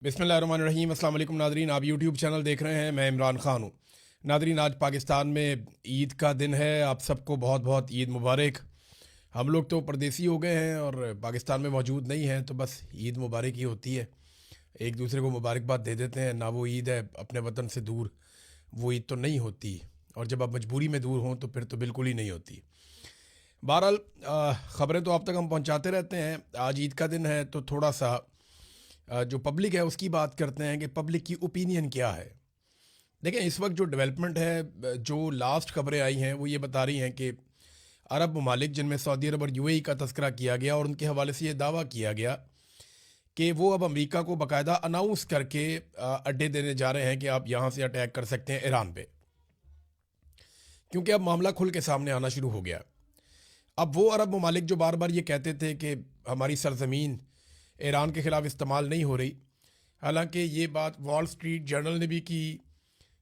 बिस्मिल्लाहिर्रहमानिर्रहीम। अस्सलाम वालेकुम नादरीन, आप यूट्यूब चैनल देख रहे हैं। मैं इमरान ख़ान हूँ। नादरीन, आज पाकिस्तान में ईद का दिन है। आप सबको बहुत बहुत ईद मुबारक। हम लोग तो परदेसी हो गए हैं और पाकिस्तान में मौजूद नहीं हैं, तो बस ईद मुबारक ही होती है। एक दूसरे को मुबारकबाद दे देते हैं ना। वो ईद है अपने वतन से दूर, वो ईद तो नहीं होती। और जब आप मजबूरी में दूर हों तो फिर तो बिल्कुल ही नहीं होती। बहरहाल, ख़बरें तो आप तक हम पहुँचाते रहते हैं। आज ईद का दिन है तो थोड़ा सा जो पब्लिक है उसकी बात करते हैं कि पब्लिक की ओपिनियन क्या है। देखें, इस वक्त जो डेवलपमेंट है, जो लास्ट खबरें आई हैं वो ये बता रही हैं कि अरब ममालिक, जिनमें सऊदी अरब और यूएई का तस्करा किया गया, और उनके हवाले से ये दावा किया गया कि वो अब अमेरिका को बाकायदा अनाउंस करके अड्डे देने जा रहे हैं कि आप यहाँ से अटैक कर सकते हैं ईरान पे, क्योंकि अब मामला खुल के सामने आना शुरू हो गया। अब वो अरब ममालिक जो बार बार ये कहते थे कि हमारी सरजमीन ईरान के ख़िलाफ़ इस्तेमाल नहीं हो रही, हालांकि ये बात वॉल स्ट्रीट जर्नल ने भी की,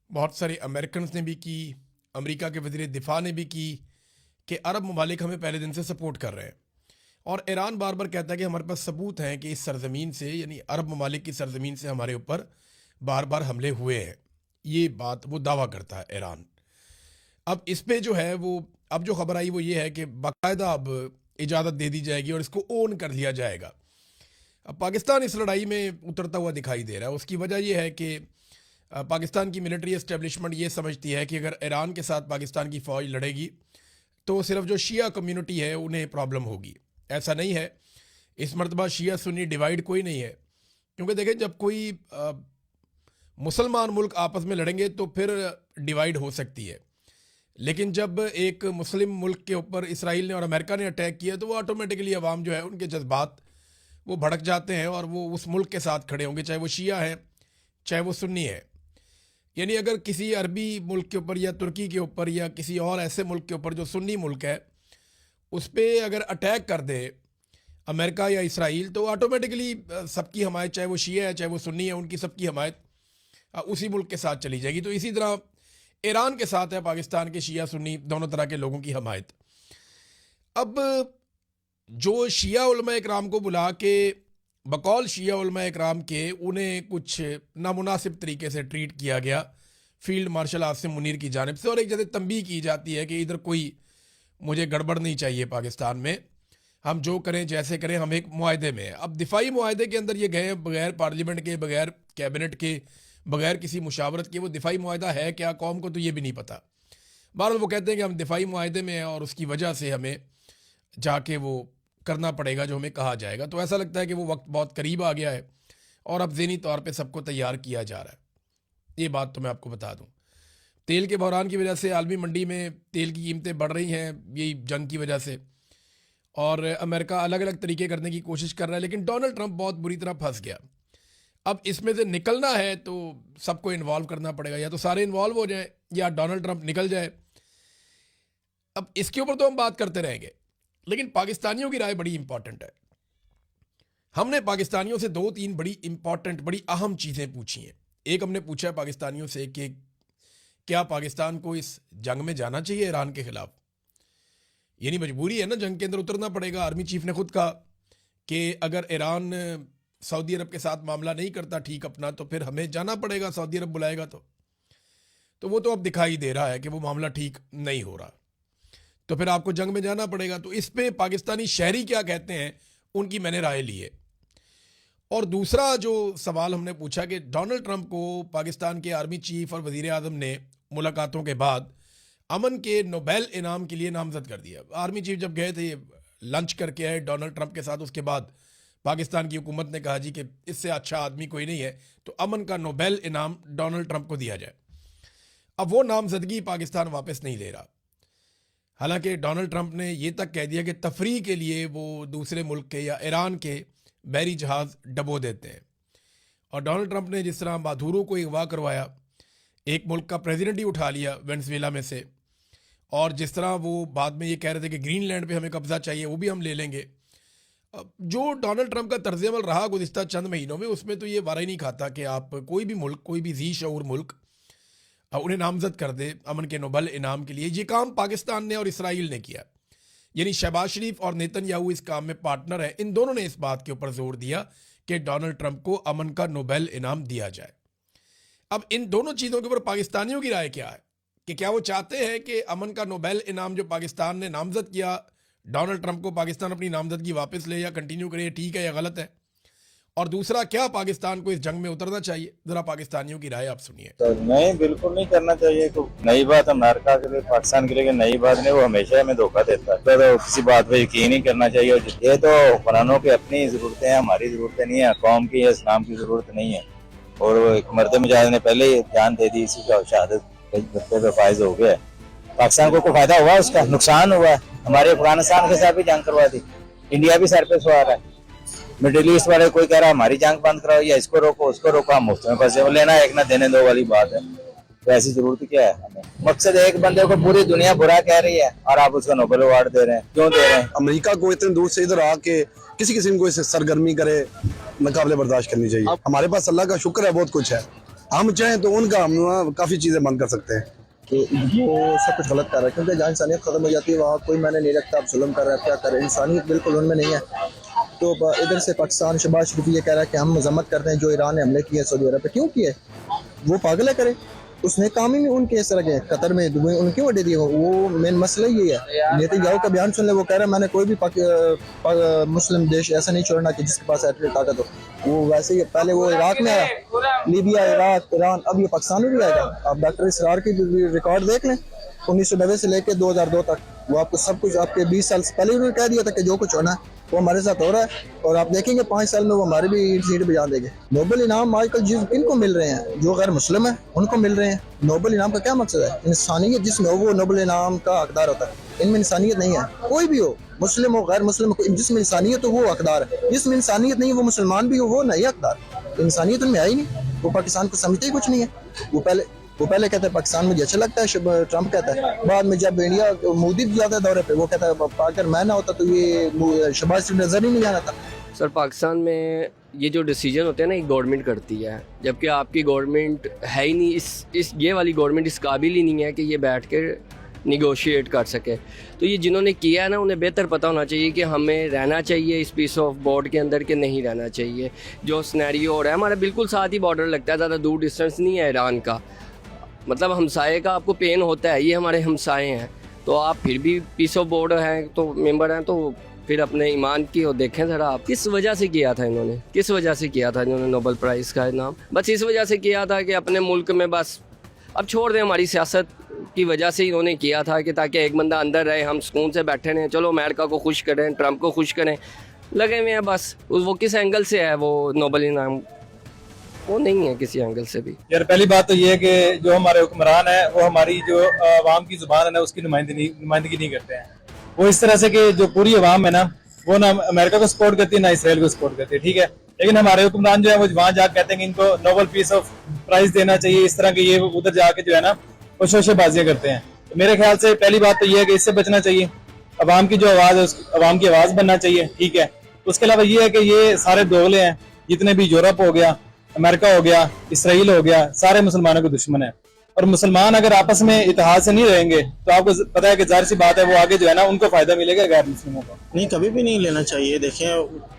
बहुत सारे अमेरिकन ने भी की, अमेरिका के वज़ीर दिफा ने भी की कि अरब ममालिक हमें पहले दिन से सपोर्ट कर रहे हैं। और ईरान बार बार कहता है कि हमारे पास सबूत हैं कि इस सरजमीन से, यानी अरब ममालिक की सरजमीन से हमारे ऊपर बार बार हमले हुए हैं। ये बात वो दावा करता है ईरान। अब इस पे जो है वो, अब जो खबर आई वो ये है कि बाकायदा अब इजाज़त दे दी जाएगी और इसको ओन कर लिया जाएगा। अब पाकिस्तान इस लड़ाई में उतरता हुआ दिखाई दे रहा है। उसकी वजह यह है कि पाकिस्तान की मिलिट्री एस्टेब्लिशमेंट ये समझती है कि अगर ईरान के साथ पाकिस्तान की फ़ौज लड़ेगी तो सिर्फ जो शिया कम्युनिटी है उन्हें प्रॉब्लम होगी। ऐसा नहीं है। इस मरतबा शिया सुन्नी डिवाइड कोई नहीं है, क्योंकि देखें, जब कोई मुसलमान मुल्क आपस में लड़ेंगे तो फिर डिवाइड हो सकती है, लेकिन जब एक मुस्लिम मुल्क के ऊपर इसराइल ने और अमेरिका ने अटैक किया तो वो ऑटोमेटिकली अवाम जो है उनके जज्बात वो भड़क जाते हैं और वो उस मुल्क के साथ खड़े होंगे, चाहे वो शिया है चाहे वो सुन्नी है। यानी अगर किसी अरबी मुल्क के ऊपर या तुर्की के ऊपर या किसी और ऐसे मुल्क के ऊपर जो सुन्नी मुल्क है उस पर अगर अटैक कर दे अमेरिका या इसराइल, तो ऑटोमेटिकली सबकी हमायत, चाहे वो शिया है चाहे वो सुन्नी है, उनकी सबकी हमायत उसी मुल्क के साथ चली जाएगी। तो इसी तरह ईरान के साथ है पाकिस्तान के शिया सुन्नी दोनों तरह के लोगों की हमायत। अब जो शिया उलमा इकराम को बुला के, बकौल शिया उलमा इकराम के, उन्हें कुछ नामुनासिब तरीके से ट्रीट किया गया फील्ड मार्शल आसिम मुनीर की जानिब से, और एक जैसे तंबीह की जाती है कि इधर कोई मुझे गड़बड़ नहीं चाहिए पाकिस्तान में, हम जो करें जैसे करें, हम एक मुआहदे में हैं। अब दिफाई मुआहदे के अंदर ये गए बगैर पार्लियामेंट के, बगैर कैबिनेट के, बगैर किसी मुशावरत के। वो दिफाई मुआहदा है क्या, कौम को तो ये भी नहीं पता। बहरहाल वो कहते हैं कि हम दिफाई मुआहदे में हैं और उसकी वजह से हमें जाके वो करना पड़ेगा जो हमें कहा जाएगा। तो ऐसा लगता है कि वो वक्त बहुत करीब आ गया है और अब ज़हनी तौर पे सबको तैयार किया जा रहा है। ये बात तो मैं आपको बता दूं। तेल के बहरान की वजह से आलमी मंडी में तेल की कीमतें बढ़ रही हैं, यही जंग की वजह से, और अमेरिका अलग अलग तरीके करने की कोशिश कर रहा है, लेकिन डोनाल्ड ट्रंप बहुत बुरी तरह फंस गया। अब इसमें से निकलना है तो सबको इन्वॉल्व करना पड़ेगा, या तो सारे इन्वॉल्व हो जाए या डोनाल्ड ट्रंप निकल जाए। अब इसके ऊपर तो हम बात करते रहेंगे, लेकिन पाकिस्तानियों की राय बड़ी इंपॉर्टेंट है। हमने पाकिस्तानियों से दो तीन बड़ी इंपॉर्टेंट, बड़ी अहम चीज़ें पूछी हैं। एक, हमने पूछा है पाकिस्तानियों से कि क्या पाकिस्तान को इस जंग में जाना चाहिए ईरान के खिलाफ। यानी मजबूरी है ना, जंग के अंदर उतरना पड़ेगा। आर्मी चीफ ने खुद कहा कि अगर ईरान सऊदी अरब के साथ मामला नहीं करता ठीक अपना, तो फिर हमें जाना पड़ेगा, सऊदी अरब बुलाएगा तो वो तो अब दिखाई दे रहा है कि वो मामला ठीक नहीं हो रहा, तो फिर आपको जंग में जाना पड़ेगा। तो इस पे पाकिस्तानी शहरी क्या कहते हैं, उनकी मैंने राय ली है। और दूसरा जो सवाल हमने पूछा कि डोनाल्ड ट्रंप को पाकिस्तान के आर्मी चीफ और वज़ीर आज़म ने मुलाकातों के बाद अमन के नोबेल इनाम के लिए नामजद कर दिया। आर्मी चीफ जब गए थे लंच करके आए डोनाल्ड ट्रंप के साथ, उसके बाद पाकिस्तान की हुकूमत ने कहा जी कि इससे अच्छा आदमी कोई नहीं है, तो अमन का नोबेल इनाम डोनाल्ड ट्रंप को दिया जाए। अब वो नामजदगी पाकिस्तान वापस नहीं ले रहा। हालांकि डोनाल्ड ट्रंप ने ये तक कह दिया कि तफरीह के लिए वो दूसरे मुल्क के या ईरान के बहरी जहाज़ डबो देते हैं। और डोनाल्ड ट्रंप ने जिस तरह माधुरो को अगवा करवाया, एक मुल्क का प्रेसिडेंट ही उठा लिया वेनेजुएला में से, और जिस तरह वो बाद में ये कह रहे थे कि ग्रीनलैंड पे हमें कब्जा चाहिए, वो भी हम ले लेंगे। अब जो डोनाल्ड ट्रंप का तर्ज अमल रहा गुज़िस्ता चंद महीनों में, उसमें तो ये वारा ही नहीं खाता कि आप कोई भी मुल्क, कोई भी जी शऊर मुल्क उन्हें नामजद कर दे अमन के नोबेल इनाम के लिए। ये काम पाकिस्तान ने और इसराइल ने किया। यानी शहबाज शरीफ और नेतन्याहू इस काम में पार्टनर है। इन दोनों ने इस बात के ऊपर जोर दिया कि डोनाल्ड ट्रंप को अमन का नोबेल इनाम दिया जाए। अब इन दोनों चीज़ों के ऊपर पाकिस्तानियों की राय क्या है कि क्या वो चाहते हैं कि अमन का नोबेल इनाम जो पाकिस्तान ने नामजद किया डोनाल्ड ट्रंप को, पाकिस्तान अपनी नामजदगी वापस ले या कंटिन्यू करे, ठीक है या गलत है? और दूसरा, क्या पाकिस्तान को इस जंग में उतरना चाहिए? जरा पाकिस्तानियों की राय आप सुनिए। तो नहीं, बिल्कुल नहीं करना चाहिए। तो नई बात अमेरिका के लिए, पाकिस्तान के लिए नई बात नहीं, वो हमेशा हमें धोखा देता है। तो किसी बात पे यकीन नहीं करना चाहिए। ये तो हुक्मरानों की अपनी जरूरतें हैं, हमारी जरूरतें नहीं है, कौम की या इस्लाम की जरूरत नहीं है। और वो एक मर्द मुजाहिद ने पहले ही जान दे दी, इसी का शहादत पे फायज हो गया। पाकिस्तान को कोई फायदा हुआ, उसका नुकसान हुआ। हमारे अफगानिस्तान के साथ भी जंग करवा दी, इंडिया भी सर पे सवार है। मिडिल ईस्ट वाले कोई कह रहा है हमारी जंग बंद कराओ या इसको रोको उसको रोको, हम मुफ्त में फंसे। वो लेना एक ना देने दो वाली बात है। तो ऐसी जरूरत क्या है हमें? मकसद एक बंदे को पूरी दुनिया बुरा कह रही है और आप उसको नोबेल अवार्ड दे रहे हैं, क्यों दे रहे हैं? अमेरिका को इतने दूर से इधर आके किसी किस्म को सरगर्मी करे, मुकाबले बर्दाश्त करनी चाहिए। हमारे पास अल्लाह का शुक्र है, बहुत कुछ है। हम चाहें तो उनका हम काफी चीजें बंद कर सकते हैं। कि वो सब कुछ गलत कर रहा है, क्योंकि जहाँ इंसानियत खत्म हो जाती है वहाँ कोई मैंने नहीं रखता। आप जुल्म कर रहा है, क्या कर रहे हैं, इंसानियत बिल्कुल उनमें नहीं है। तो इधर से पाकिस्तान शहबाज शरीफ ये कह रहा है कि हम मजम्मत करते हैं जो ईरान ने हमले किए सऊदी अरब पे। क्यों किए? वो पागल है, करे उसने काम ही उनके इस तरह के कतर में दुबई उनके वडे दिए। वो मेन मसला ये है। नेतन्याहू का बयान सुन ले, वो कह रहा है मैंने कोई भी मुस्लिम देश ऐसा नहीं छोड़ना कि जिसके पास एटमी ताकत हो। वो वैसे ही पहले वो इराक में आया, लीबिया, इराक, ईरान, अब ये पाकिस्तान में भी आएगा। आप डॉक्टर इसरार की रिकॉर्ड देख लें, 1990 से लेकर 2002 तक। वो आपको सब कुछ आपके 20 साल से पहले उन्होंने कह दिया था कि जो कुछ होना है वो हमारे साथ हो रहा है। और आप देखेंगे 5 साल में वो हमारे भी सीट बजा देंगे। नोबेल इनाम आजकल किनको मिल रहे हैं? जो गैर मुस्लिम है उनको मिल रहे हैं। नोबेल इनाम का क्या मकसद है? इंसानियत जिसमें हो वो नोबेल इनाम का हकदार होता है। इनमें इंसानियत नहीं है। कोई भी हो, मुस्लिम हो गैर मुस्लिम हो, जिसमें इंसानियत हो वो हकदार है। जिसमें इंसानियत नहीं है, वो मुसलमान भी हो वो नहीं हकदार। इंसानियत उनमें आई नहीं। वो पाकिस्तान को समझते ही कुछ नहीं है। वो पहले कहते हैं पाकिस्तान मुझे अच्छा लगता है, ट्रंप कहता है। बाद में जब इंडिया मोदी जाता है दौरे पे, वो कहता है अगर मैं ना होता तो ये शहबाज शरीफ नजर ही नहीं आना था। सर, पाकिस्तान में ये जो डिसीजन होते हैं ना, एक गवर्नमेंट करती है, जबकि आपकी गवर्नमेंट है ही नहीं। ये वाली गवर्नमेंट इस काबिल ही नहीं है कि ये बैठ कर निगोशिएट कर सके। तो ये जिन्होंने किया है ना, उन्हें बेहतर पता होना चाहिए कि हमें रहना चाहिए इस पीस ऑफ बोर्ड के अंदर कि नहीं रहना चाहिए। जो स्नैरियो हो रहा है, हमारा बिल्कुल साथ ही बॉर्डर लगता है, ज़्यादा दूर डिस्टेंस नहीं है ईरान का। मतलब हमसाए का आपको पेन होता है, ये हमारे हमसाए हैं। तो आप फिर भी पीस ऑफ बोर्ड हैं, तो मेंबर हैं, तो फिर अपने ईमान की और देखें ज़रा आप किस वजह से किया था इन्होंने, किस वजह से किया था इन्होंने नोबेल प्राइज़ का इनाम? बस इस वजह से किया था कि अपने मुल्क में, बस अब छोड़ दें, हमारी सियासत की वजह से इन्होंने किया था कि ताकि एक बंदा अंदर रहे, हम सुकून से बैठे रहें। चलो अमेरिका को खुश करें, ट्रंप को खुश करें, लगे हुए हैं बस। वो किस एंगल से है वो नोबेल इनाम? वो नहीं है किसी एंगल से भी। यार पहली बात तो ये है कि जो हमारे हुक्मरान है वो हमारी जो अवाम की जुबान है ना, उसकी नुमाइंदगी नहीं करते हैं। वो इस तरह से कि जो पूरी अवाम है ना, वो ना अमेरिका को सपोर्ट करती है ना इसराइल को सपोर्ट करती है, ठीक है। लेकिन हमारे हुक्मरान जो है वो वहां जाकर कहते हैं कि इनको नोबेल पीस ऑफ प्राइज देना चाहिए, इस तरह के ये उधर जाके जो है ना वो शोशेबाजियां करते हैं। तो मेरे ख्याल से पहली बात तो ये है कि इससे बचना चाहिए। अवाम की जो आवाज है, अवाम की आवाज बनना चाहिए, ठीक है। उसके अलावा ये है कि ये सारे दोगले हैं, जितने भी यूरोप हो गया, अमेरिका हो गया, इसराइल हो गया, सारे मुसलमानों के दुश्मन है। और मुसलमान अगर आपस में इत्तेहाद से नहीं रहेंगे तो आपको पता है कि जाहिर सी बात है वो आगे जो है ना उनको फायदा मिलेगा गैर मुस्लिमों को। नहीं, कभी भी नहीं लेना चाहिए। देखें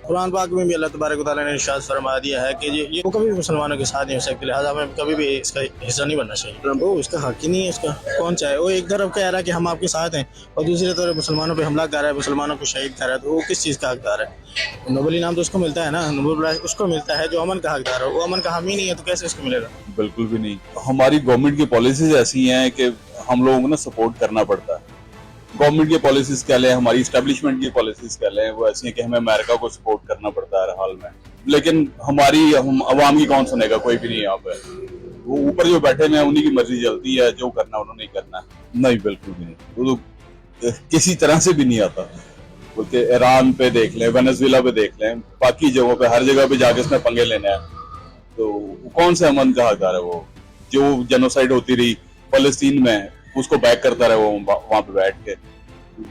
कुरान पाक में भी अल्लाह तबारक व तआला ने इरशाद फरमा दिया है कि ये कभी भी मुसलमानों के साथ नहीं हो सकती, लिहाजा हमें कभी भी इसका हिस्सा नहीं बनना चाहिए। वो उसका हक ही नहीं है इसका। कौन चाहे वो एक तरफ कह रहा है कि हम आपके साथ हैं और दूसरी तरफ मुसलमानों पर हमला कर रहा है, मुसलमानों को शहीद कर रहा है, तो वो किस चीज़ का हकदार है? नोबेल इनाम तो उसको मिलता है ना, नोबेल प्राइज उसको मिलता है जो अमन का हकदार हो। वो अमन का हामी नहीं है तो कैसे उसको मिलेगा? बिल्कुल भी नहीं। हमारी गवर्नमेंट की पॉलिसीज ऐसी हैं कि हम लोगों को ना सपोर्ट करना पड़ता है। गवर्नमेंट की पॉलिसीज कह लें, हमारी इस्टेब्लिशमेंट की पॉलिसीज कह लें, वो ऐसी हैं कि हमें अमेरिका को सपोर्ट करना पड़ता है हर हाल में। लेकिन हम अवाम की कौन सुनेगा? कोई भी नहीं। यहाँ पे वो ऊपर जो बैठे हैं उन्हीं की मर्जी चलती है, जो करना उन्होंने ही करना है। नहीं, बिल्कुल भी नहीं। वो तो किसी तरह से भी नहीं आता। बोलते ईरान पे देख लें, वेनेजुएला पे देख लें, बाकी जगहों पे, हर जगह पे जाके इसमें पंगे लेने हैं। तो कौन से अमन का हकदार है? वो जो जेनोसाइड होती रही फलस्तीन में, उसको बैक करता रहे वो वहां पे बैठ के,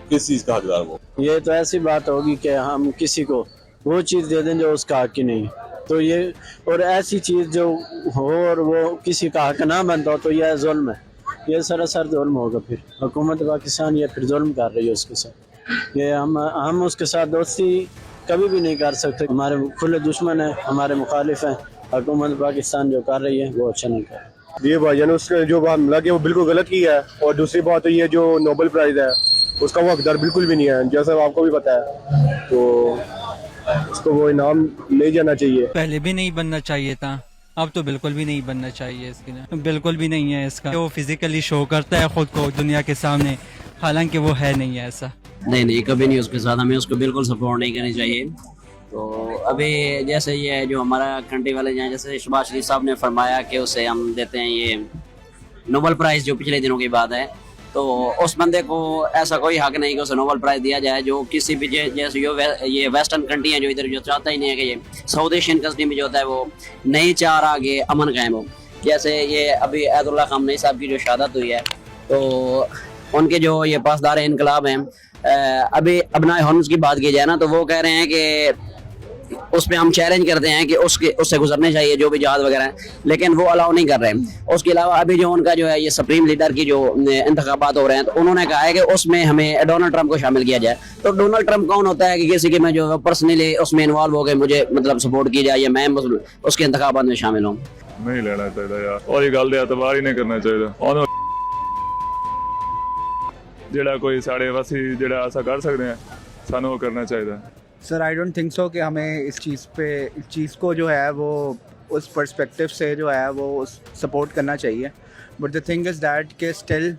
किस चीज का हकदार वो? ये तो ऐसी बात होगी कि हम किसी को वो चीज दे दें जो उसका हक ही नहीं, तो ये और ऐसी चीज जो हो और वो किसी का हक ना बनता हो तो यह जुल्म है। ये सरासर जुल्म होगा। फिर हुकूमत पाकिस्तान ये फिर जुल्म कर रही है उसके साथ। ये हम उसके साथ दोस्ती कभी भी नहीं कर सकते। हमारे खुले दुश्मन है, हमारे मुखालिफ हैं। हुकूमत पाकिस्तान जो कर रही है वो अच्छा नहीं कर रही। ये भाईजान उसने जो बात मिला कि वो बिल्कुल गलत की है। और दूसरी बात तो ये जो नोबेल प्राइज है उसका वो हकदार बिल्कुल भी नहीं है, जैसा आपको भी पता है। तो उसको वो इनाम ले जाना चाहिए। पहले भी नहीं बनना चाहिए था, अब तो बिल्कुल भी नहीं बनना चाहिए। इसके लिए बिल्कुल भी नहीं है इसका। वो फिजिकली शो करता है खुद को दुनिया के सामने, हालांकि वो है नहीं है ऐसा। नहीं कभी नहीं उसके साथ, हमें उसको बिल्कुल सपोर्ट नहीं करनी चाहिए। तो अभी जैसे ये जो हमारा कंट्री वाले हैं, जैसे शहबाज शरीफ साहब ने फरमाया कि उसे हम देते हैं ये नोबेल प्राइज़, जो पिछले दिनों की बात है, तो उस बंदे को ऐसा कोई हक नहीं कि उसे नोबेल प्राइज़ दिया जाए जो किसी भी जैसे ये वेस्टर्न कंट्री है जो इधर जो चाहता ही नहीं है कि ये साउथ एशियन कंट्री में जो होता है वो नहीं चाह रहा कि अमन कायम हो। जैसे ये अभी अयतुल्लाह ख़ामनेई साहब की जो शहादत हुई है, तो उनके जो ये पासदार इनकलाब हैं, अभी अबनाए हॉर्न्स की बात की जाए ना, तो वो कह रहे हैं कि उस पर हम चैलेंज करते हैं कि उससे गुजरने चाहिए जो भी जहाज वगैरह हैं, लेकिन वो अलाउ नहीं कर रहे हैं। उसके अलावा अभी जो उनका जो है ये सुप्रीम लीडर की जो इंतखाबात हो रहे हैं, तो उन्होंने कहा है कि उसमें हमें डोनाल्ड ट्रंप को शामिल किया जाए। तो डोनाल्ड ट्रंप कौन होता है कि किसी के मैं जो पर्सनली उसमें इन्वॉल्व हो गए मुझे मतलब सपोर्ट की जाए या मैं उसके इंतखाबात में शामिल हूँ? नहीं लेना चाहिए यार, और ये गल एतबार ही नहीं करना चाहिए। जेड़ा कोई साढ़े वासी जेड़ा ऐसा कर सकते हैं सानू वो करना चाहिए। Sir I don't think so कि हमें इस चीज़ को जो है वो उस पर्सपेक्टिव से जो है वो सपोर्ट करना चाहिए। But the thing is that कि स्टिल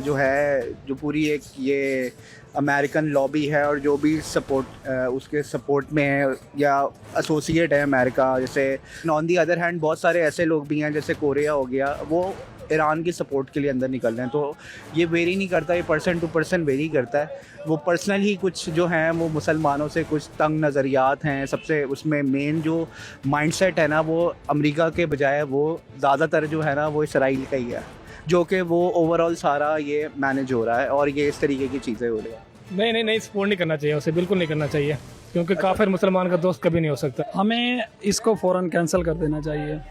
जो है जो पूरी एक ये अमेरिकन लॉबी है और जो भी सपोर्ट उसके सपोर्ट में है या एसोसिएट है अमेरिका, जैसे ऑन दी अदर हैंड बहुत सारे ऐसे लोग भी हैं जैसे कोरिया हो गया, वो ईरान की सपोर्ट के लिए अंदर निकल रहे हैं। तो ये वेरी नहीं करता, ये पर्सन टू पर्सन वेरी करता है। वो पर्सनल ही कुछ जो हैं वो मुसलमानों से कुछ तंग नज़रियात हैं। सबसे उसमें मेन जो माइंडसेट है ना वो अमेरिका के बजाय वो ज़्यादातर जो है ना वो इसराइल का ही है, जो कि वो ओवरऑल सारा ये मैनेज हो रहा है और ये इस तरीके की चीज़ें हो रही हैं। नहीं सपोर्ट नहीं करना चाहिए, उसे बिल्कुल नहीं करना चाहिए, क्योंकि काफिर मुसलमान का दोस्त कभी नहीं हो सकता। हमें इसको फ़ौरन कैंसिल कर देना चाहिए।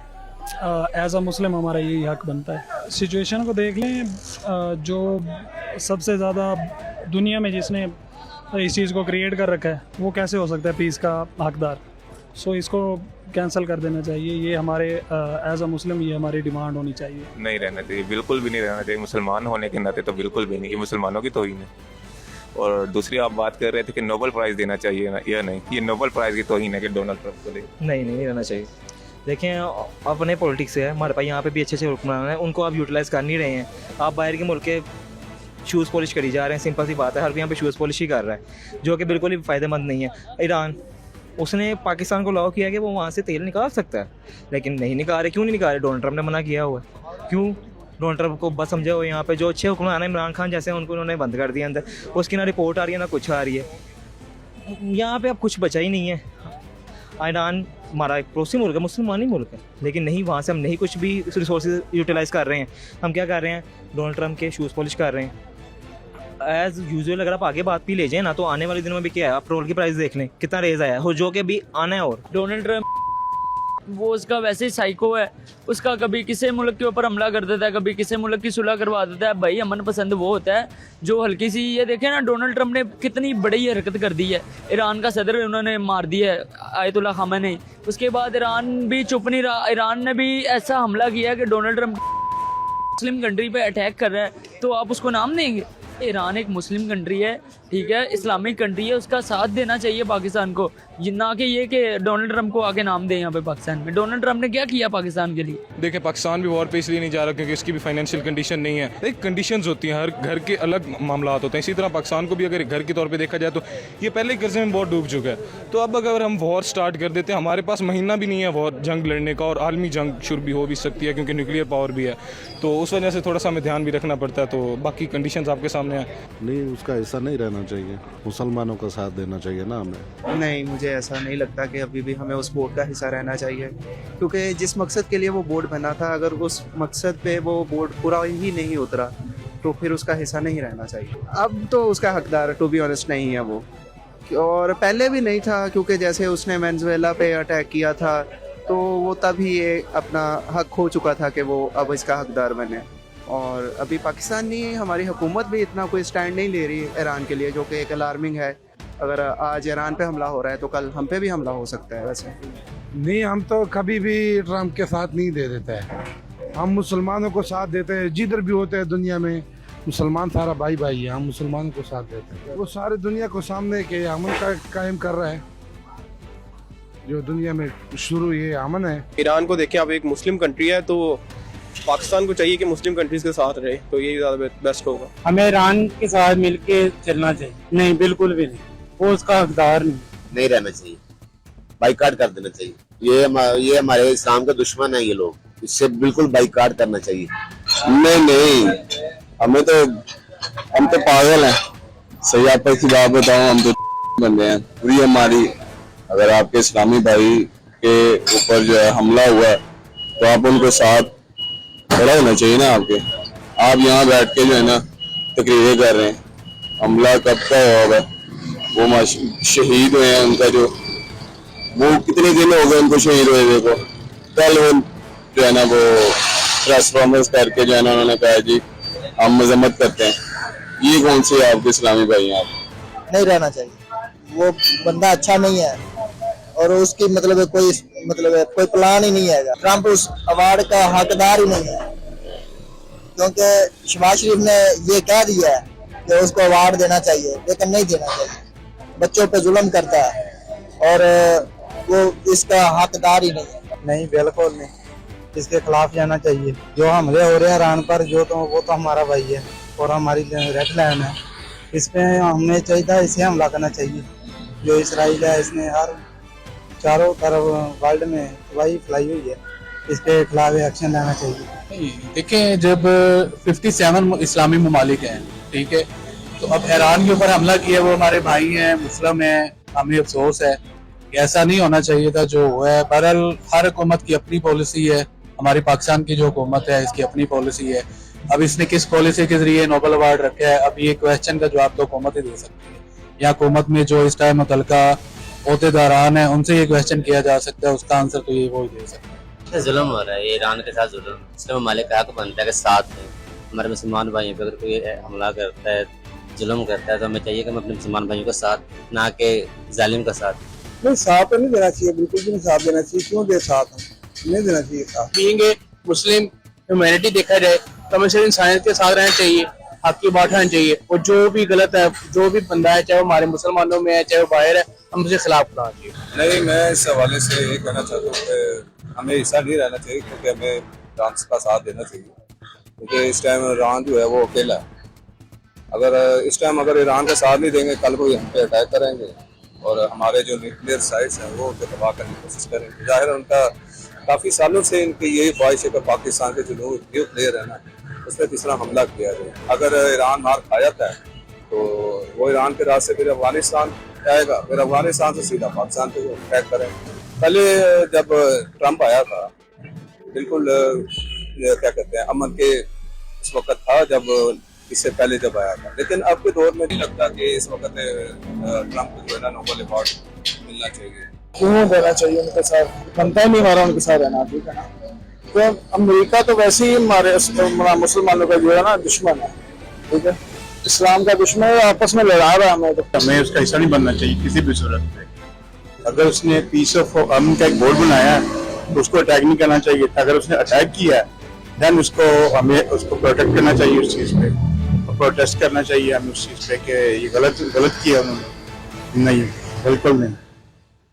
एज अ मुस्लिम हमारा यही हक बनता है। सिचुएशन को देख लें, जो सबसे ज़्यादा दुनिया में जिसने इस चीज़ को क्रिएट कर रखा है वो कैसे हो सकता है पीस का हकदार। सो इसको कैंसिल कर देना चाहिए। ये हमारे एज अ मुस्लिम ये हमारी डिमांड होनी चाहिए। नहीं रहना चाहिए, बिल्कुल भी नहीं रहना चाहिए। मुसलमान होने के नाते तो बिल्कुल भी नहीं, ये मुसलमानों की तौहीन है। और दूसरी आप बात कर रहे थे कि नोबेल प्राइज़ देना चाहिए ना, या नहीं, ये नोबेल प्राइज़ की तौहीन है कि डोनाल्ड ट्रंप को दे। नहीं रहना चाहिए। देखें अपने पॉलिटिक्स है, हमारे पास यहाँ पे भी अच्छे हुक्मरान हैं, उनको आप यूटिलाइज़ कर नहीं रहे हैं। आप बाहर के मुल्क के शूज़ पॉलिश करी जा रहे हैं, सिंपल सी बात है, हर कोई यहाँ पे शूज़ पॉलिश ही कर रहा है, जो कि बिल्कुल ही फ़ायदेमंद नहीं है। ईरान उसने पाकिस्तान को अलाउ किया कि वो वहाँ से तेल निकाल सकता है, लेकिन नहीं निकाल रहे। क्यों नहीं निकाल रहे? डोनाल्ड ट्रंप ने मना किया हुआ है। क्यों? डोनाल्ड ट्रंप को बस समझे हो यहाँ पे जो अच्छे हुक्मरान हैं, इमरान खान जैसे, उनको उन्होंने बंद कर दिया अंदर। उसकी ना रिपोर्ट आ रही है ना कुछ आ रही है। यहाँ पे अब कुछ बचा ही नहीं है। ईरान हमारा एक पड़ोसी मुल्क है, मुसलमानी मुल्क है, लेकिन नहीं, वहाँ से हम नहीं कुछ भी रिसोर्सेज यूटिलाइज़ कर रहे हैं। हम क्या कर रहे हैं? डोनाल्ड ट्रंप के शूज़ पॉलिश कर रहे हैं। एज़ यूजुअल अगर आप आगे बात भी ले जाए ना, तो आने वाले दिनों में भी क्या है, आप पेट्रोल की प्राइस देख लें कितना रेज आया है, जो कि भी आना है। और डोनाल्ड ट्रंप वो उसका वैसे ही साइको है, उसका कभी किसी मुल्क के ऊपर हमला कर देता है, कभी किसी मुल्क की सुलह करवा देता है। भाई अमन पसंद वो होता है जो हल्की सी, ये देखें ना डोनाल्ड ट्रंप ने कितनी बड़ी हरकत कर दी है। ईरान का सदर उन्होंने मार दिया है, आयतुल्लाह ख़ामनेई। उसके बाद ईरान भी चुप नहीं रहा, ईरान ने भी ऐसा हमला किया कि डोनाल्ड ट्रंप मुस्लिम कंट्री पे अटैक कर रहा है, तो आप उसको नाम देंगे? ईरान एक मुस्लिम कंट्री है, ठीक है, इस्लामिक कंट्री है, उसका साथ देना चाहिए पाकिस्तान को, ना कि ये कि डोनाल्ड ट्रंप को आके नाम दें यहाँ पे पाकिस्तान में। डोनाल्ड ट्रंप ने क्या किया पाकिस्तान के लिए? देखिए पाकिस्तान भी वॉर पे इसलिए नहीं जा रहा क्योंकि इसकी भी फाइनेंशियल कंडीशन नहीं है। एक कंडीशंस होती हैं, हर घर के अलग मामला होते हैं। इसी तरह पाकिस्तान को भी अगर घर के तौर पे देखा जाए तो ये पहले ही कर्जे में बहुत डूब चुका है। तो अब अगर हम वॉर स्टार्ट कर देते हैं, हमारे पास महीना भी नहीं है वॉर जंग लड़ने का, और आलमी जंग शुरू भी हो भी सकती है क्योंकि न्यूक्लियर पावर भी है, तो उस वजह से थोड़ा सा हमें ध्यान भी रखना पड़ता है। तो बाकी कंडीशंस आपके सामने है। नहीं, उसका हिस्सा नहीं रहना चाहिए, मुसलमानों का साथ देना चाहिए ना हमें। नहीं, मुझे ऐसा नहीं लगता कि अभी भी हमें उस बोर्ड का हिस्सा रहना चाहिए, क्योंकि जिस मकसद के लिए वो बोर्ड बना था, अगर उस मकसद पे वो बोर्ड पूरा ही नहीं उतरा तो फिर उसका हिस्सा नहीं रहना चाहिए। अब तो उसका हकदार टू बी ऑनेस्ट नहीं है वो, और पहले भी नहीं था, क्योंकि जैसे उसने वेनेजुएला पे अटैक किया था तो वो तभी ये अपना हक खो चुका था कि वो अब इसका हकदार बने। और अभी पाकिस्तानी हमारी हुकूमत भी इतना कोई स्टैंड नहीं ले रही ईरान के लिए, जो कि एक अलार्मिंग है। अगर आज ईरान पे हमला हो रहा है तो कल हम पे भी हमला हो सकता है। वैसे नहीं, हम तो कभी भी ट्रम्प के साथ नहीं दे देते हैं। हम मुसलमानों को साथ देते हैं, जिधर भी होते हैं दुनिया में मुसलमान सारा भाई भाई है, हम मुसलमानों को साथ देते हैं। वो सारे दुनिया को सामने के अमन का कायम कर रहा है, जो दुनिया में शुरू ये अमन है। ईरान को देखें, अब एक मुस्लिम कंट्री है, तो पाकिस्तान को चाहिए कि मुस्लिम कंट्रीज के साथ रहे, तो यही ज़्यादा बेस्ट होगा। हमें ईरान के साथ मिलके चलना चाहिए। नहीं, बिल्कुल भी नहीं, वो उसका हकदार नहीं रहना चाहिए, बाइकाट कर देना चाहिए। ये हमारे इस्लाम का दुश्मन है ये लोग, इससे बिल्कुल बाइकाट करना चाहिए। नहीं, हम तो पागल हैं। सही आपको की बात बताऊं, हम तो बंदे हैं पूरी हमारी। अगर आपके इस्लामी भाई के ऊपर जो है हमला हुआ तो आप उनके साथ खड़ा होना चाहिए ना आपके। आप यहाँ बैठ के जो है ना तकरीरें कर रहे हैं, हमला कब का होगा? वो शहीद हुए हैं, उनका वो कितने दिन हो गए उनको शहीद हुए। देखो कल वो जो है ना वो प्रेस कॉन्फ्रेंस करके जो है ना उन्होंने कहा जी हम मजम्मत करते हैं। ये कौन से आपके इस्लामी भाई हैं? आप नहीं रहना चाहिए, वो बंदा अच्छा नहीं है और उसकी कोई प्लान ही नहीं है। ट्रम्प उस अवार्ड का हकदार ही नहीं है, क्योंकि शहबाज शरीफ ने ये कह दिया है कि उसको अवार्ड देना चाहिए, लेकिन नहीं देना चाहिए। बच्चों पे जुल्म करता है और वो इसका हकदार ही नहीं है। नहीं, बिल्कुल नहीं, इसके खिलाफ जाना चाहिए। जो हमले हो रहे हैं ईरान पर, वो तो हमारा भाई है और हमारी रेड लाइन है। इस पे हमें चाहिए, इसे हमला करना चाहिए। जो इसराइल है, इसने हर चारों तरफ वर्ल्ड में तबाही फैलाई हुई है, इसके खिलाफ एक्शन लेना चाहिए। देखें, जब 57 इस्लामी ममालिक हैं, ठीक है, तो अब ईरान के ऊपर हमला किया, वो हमारे भाई हैं, मुस्लिम हैं, हमें अफसोस है। ऐसा नहीं होना चाहिए था जो हुआ है। बहरहाल हर हुकूमत की अपनी पॉलिसी है, हमारी पाकिस्तान की जो हुकूमत है इसकी अपनी पॉलिसी है। अब इसने किस पॉलिसी के जरिए नोबेल अवार्ड रखा है, अब ये क्वेश्चन का जवाब तो हुकूमत ही दे सकती है, या हुकूमत में जो इस टाइम मुतलका अहदेदारान है उनसे ये क्वेश्चन किया जा सकता है, उसका आंसर तो ये वो ही दे सकता है। जुल्म हो रहा है ईरान के साथ, जुल्म मुस्लिम ममालिक का हक बनता है कि साथ में हमारे मुसलमान भाइयों पर अगर कोई हमला करता है, जुल्म करता है, तो हमें चाहिए कि हम अपने मुसलमान भाइयों का साथ, ना कि जालिम का साथ। नहीं, साथ तो नहीं देना चाहिए, बिल्कुल भी नहीं साथ देना चाहिए। क्यों दे साथ? नहीं देना चाहिए साथ। बीइंग मुस्लिम ह्यूमैनिटी देखा जाए तो हमें सिर्फ इंसानियत के साथ रहना चाहिए, हक की बात होनी चाहिए, और जो भी गलत है, जो भी बंदा है, चाहे वो हमारे मुसलमानों में है, चाहे वो बाहर है, हम उसके खिलाफ खड़ा चाहिए। नहीं, मैं इस हवाले से ये कहना चाहता हूँ कि हमें ऐसा नहीं रहना चाहिए, क्योंकि हमें ईरान का साथ देना चाहिए, क्योंकि इस टाइम ईरान जो है वो अकेला है। अगर इस टाइम अगर ईरान का साथ नहीं देंगे, कल को हम पे अटैक करेंगे और हमारे जो न्यूक्लियर साइट्स हैं वो उनको तबाह करने की कोशिश करेंगे। जाहिर उनका काफ़ी सालों से इनकी यही ख्वाहिश है कि पाकिस्तान के जो न्यूक्लियर है ना उसमें तीसरा हमला किया जाए। अगर ईरान मार खा जाता है तो वो ईरान के रास्ते फिर अफगानिस्तान जाएगा, फिर अफगानिस्तान से सीधा पाकिस्तान पे अटैक करेंगे। पहले जब ट्रम्प आया था, बिल्कुल क्या कहते हैं, अमन के उस वक्त था जब इससे पहले जब आया था, लेकिन अब के दौर में नहीं लगता कि इस वक्त ट्रम्प को जो है ना नोबेल अवार्ड मिलना चाहिए। क्यों देना चाहिए उनके साथ? बनता ही नहीं हमारा उनके साथ रहना, ठीक है ना। तो अमेरिका तो वैसे ही हमारे मुसलमानों का जो है ना दुश्मन है, ठीक है, इस्लाम का दुश्मन है, आपस में लड़ा रहा है। हमें उसका हिस्सा नहीं बनना चाहिए किसी भी सूरत में। अगर उसने पीस ऑफ अमन का एक बोर्ड बनाया है तो उसको अटैक नहीं करना चाहिए था। अगर उसने अटैक किया है देन हमें उसको प्रोटेक्ट करना चाहिए, उस चीज़ पे प्रोटेस्ट करना चाहिए हमें उस चीज़ पे कि ये गलत किया उन्होंने। नहीं, बिल्कुल नहीं,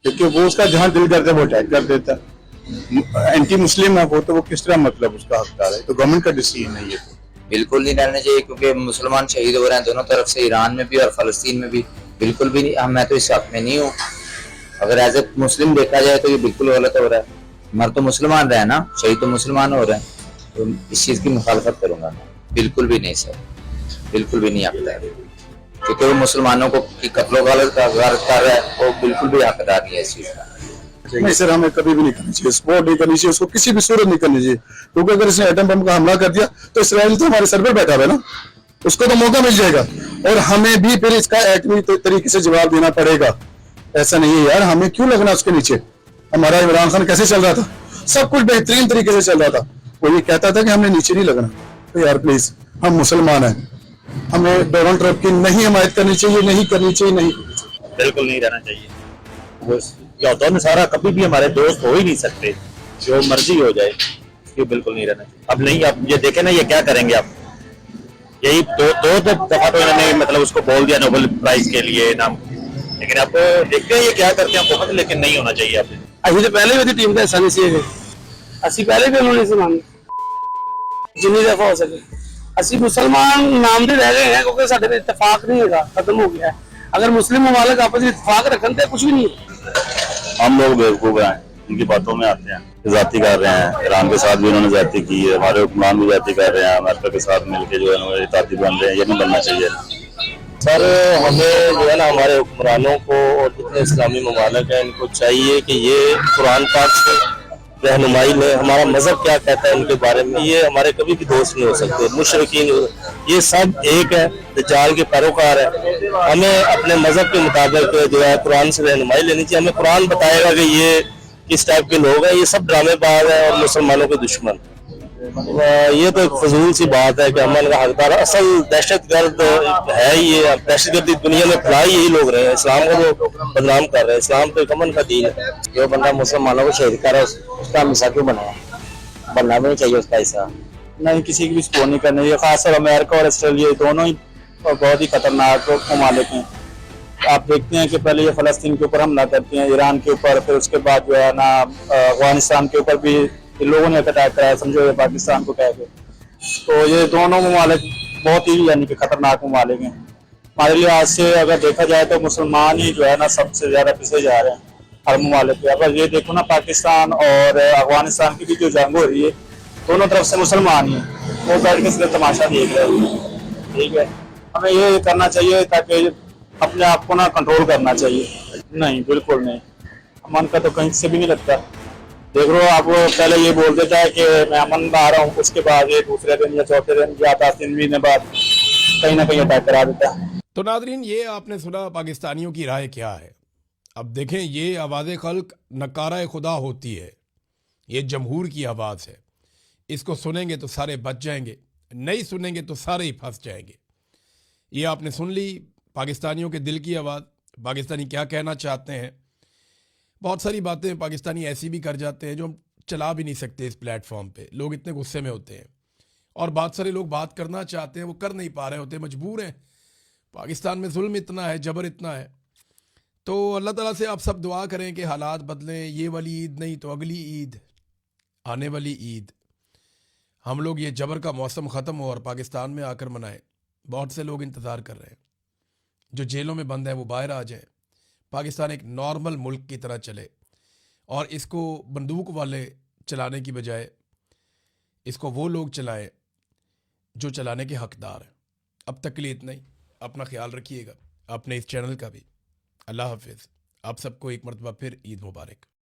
क्योंकि वो उसका जहाँ दिल करता है वो अटैक कर देता है। एंटी मुस्लिम है वो, तो वो किस तरह मतलब उसका हकदार है? तो गवर्नमेंट का डिसीजन है ये। तो बिल्कुल नहीं रहना चाहिए, क्योंकि मुसलमान शहीद हो रहे हैं दोनों तरफ से, ईरान में भी और फलस्तीन में भी। बिल्कुल भी नहीं, मैं तो इस हक में नहीं हूँ। अगर एज ए मुस्लिम देखा जाए तो ये बिल्कुल गलत हो रहा है। मर तो मुसलमान रहे ना, शहीद तो मुसलमान हो रहे हैं, तो इस चीज़ की मुखालफत करूंगा मैं। बिल्कुल भी नहीं सर, बिल्कुल भी नहीं हकदार है, क्योंकि वो मुसलमानों को कत्लो गारत कर रहा है, वो बिल्कुल भी हकदार नहीं है इस चीज़ का। नहीं सर, हमें कभी भी नहीं करनी चाहिए, सपोर्ट नहीं करनी चाहिए उसको, किसी भी सूरत नहीं करनी चाहिए, क्योंकि अगर इसने एटम बम का हमला कर दिया तो इसराइल तो हमारे सर पर बैठा हुआ है ना, उसको तो मौका मिल जाएगा और हमें भी फिर इसका एटमी तरीके से जवाब देना पड़ेगा। ऐसा नहीं है यार, हमें क्यों लगना उसके नीचे। हमारा इमरान खान कैसे चल रहा था, सब कुछ बेहतरीन तरीके से चल रहा था, वो ये कहता था कि हमने नीचे नहीं लगना। तो यार प्लीज, हम मुसलमान हैं, हमें डोनाल्ड ट्रम्प की नहीं हिमायत करनी चाहिए, नहीं करनी चाहिए, नहीं। बिल्कुल नहीं रहना चाहिए। वो यहूदियों ने सारा कभी भी हमारे दोस्त हो ही नहीं सकते, जो मर्जी हो जाए, ये बिल्कुल नहीं रहना चाहिए। अब नहीं, आप ये देखें ना, ये क्या करेंगे आप, यही दो दफा तो इन्होंने मतलब उसको बोल दिया नोबेल प्राइज के लिए नाम, लेकिन अब देखते हैं ये क्या करते हैं हुकूमत, लेकिन नहीं होना चाहिए। आप ਅਸੀਂ ਤਾਂ ਪਹਿਲੇ ਵੀ ਉਹਦੀ ਟੀਮ ਦਾ ਹਿੱਸਾ ਨਹੀਂ ਸੀ ਹੈਗੇ, ਅਸੀਂ ਪਹਿਲੇ ਵੀ ਉਹਨੂੰ ਨਹੀਂ ਸੀ ਮੰਨਦੇ ਜਿੰਨੀ ਦਫਾ ਹੋ ਸਕੇ। ਅਸੀਂ ਮੁਸਲਮਾਨ ਨਾਮ ਦੇ ਰਹਿ ਗਏ हैं क्योंकि ਸਾਡੇ ਵਿੱਚ इत्तेफाक नहीं होगा, खत्म हो गया है। अगर मुस्लिम ममालिक आपस में इत्तेफाक रखन तो कुछ भी नहीं है। हम लोग बेवकूफ हैं, उनकी बातों में आते हैं, ज्यादती कर रहे हैं। ईरान के साथ भी उन्होंने ज्यादती की है, हमारे हुक्मरान भी ज्यादती कर रहे हैं, अमेरिका के साथ मिलकर जो है इत्तेफाकी बन रहे हैं, ये नहीं बनना चाहिए। सर हमें जो है ना हमारे हुक्मरानों को और जितने इस्लामी ममालिक हैं इनको चाहिए कि ये कुरान पाक से रहनुमाई लें, हमारा मजहब क्या कहता है उनके बारे में। ये हमारे कभी भी दोस्त नहीं हो सकते, मुशरिकीन ये सब एक है, दज्जाल के पैरोकार है। हमें अपने मजहब के मुताबिक जो है कुरान से रहनुमाई लेनी चाहिए। हमें कुरान बताएगा कि ये किस टाइप के लोग हैं, ये सब ड्रामेबाज हैं और मुसलमानों के दुश्मन। ये तो एक फजूल सी बात है कि अमन का हकदार असल दहशतगर्द है। ये दहशतगर्दी दुनिया में फैलाई यही लोग रहे हैं, इस्लाम को तो बदनाम कर रहे हैं। इस्लाम तो एक अमन का दीन है। जो बंदा मुसलमानों को शहीद कर रहा है उसका हम हिस्सा क्यों बनाया, बनना भी नहीं चाहिए उसका हिस्सा। नहीं, किसी की भी सपोर्ट नहीं करनी चाहिए, खासकर अमेरिका और ऑस्ट्रेलिया दोनों ही बहुत ही खतरनाक ममालिक हैं। आप देखते हैं कि पहले ये फलस्तीन के ऊपर हमला करते हैं, ईरान के ऊपर, फिर उसके बाद जो है ना अफगानिस्तान के ऊपर भी इन लोगों ने अटैक कराया, समझो ये पाकिस्तान को कह के। तो ये दोनों ममालिक बहुत ही यानी कि खतरनाक ममालिक हैं। हमारे लिहाज से अगर देखा जाए तो मुसलमान ही जो है ना सबसे ज्यादा पिछले जा रहे हैं हर ममालिक के। अगर ये देखो ना पाकिस्तान और अफगानिस्तान की भी जो जंग हो रही है, दोनों तरफ से मुसलमान ही वो बैठ के सिर्फ तमाशा देख रहे हैं। ठीक है, हमें ये करना चाहिए ताकि अपने आप को ना कंट्रोल करना चाहिए। नहीं, बिल्कुल नहीं, अमन का तो कहीं से भी नहीं लगता। देख लो, आप पहले ये बोल देता है कि मैं अमन में आ रहा हूँ, उसके बाद ये दूसरे दिन या चौथे दिन या 10 महीने बाद कहीं ना कहीं अटैक करा देता है। तो नादरीन, ये आपने सुना पाकिस्तानियों की राय क्या है। अब देखें, ये आवाज़ खल्क नकारा खुदा होती है, ये जमहूर की आवाज़ है। इसको सुनेंगे तो सारे बच जाएंगे, नहीं सुनेंगे तो सारे ही फंस जाएंगे। ये आपने सुन ली पाकिस्तानियों के दिल की आवाज़, पाकिस्तानी क्या कहना चाहते हैं। बहुत सारी बातें पाकिस्तानी ऐसी भी कर जाते हैं जो हम चला भी नहीं सकते इस प्लेटफॉर्म पे, लोग इतने गुस्से में होते हैं। और बहुत सारे लोग बात करना चाहते हैं, वो कर नहीं पा रहे होते, मजबूर हैं। पाकिस्तान में जुल्म इतना है, जबर इतना है। तो अल्लाह ताला से आप सब दुआ करें कि हालात बदलें। ये वाली ईद नहीं तो अगली ईद, आने वाली ईद, हम लोग ये जबर का मौसम ख़त्म हो और पाकिस्तान में आकर मनाएं। बहुत से लोग इंतज़ार कर रहे हैं, जो जेलों में बंद हैं वो बाहर आ जाएं। पाकिस्तान एक नॉर्मल मुल्क की तरह चले और इसको बंदूक वाले चलाने की बजाय इसको वो लोग चलाएं जो चलाने के हकदार हैं। अब तक के लिए इतना ही। अपना ख्याल रखिएगा, अपने इस चैनल का भी। अल्लाह हाफिज़। आप सबको एक मरतबा फिर ईद मुबारक।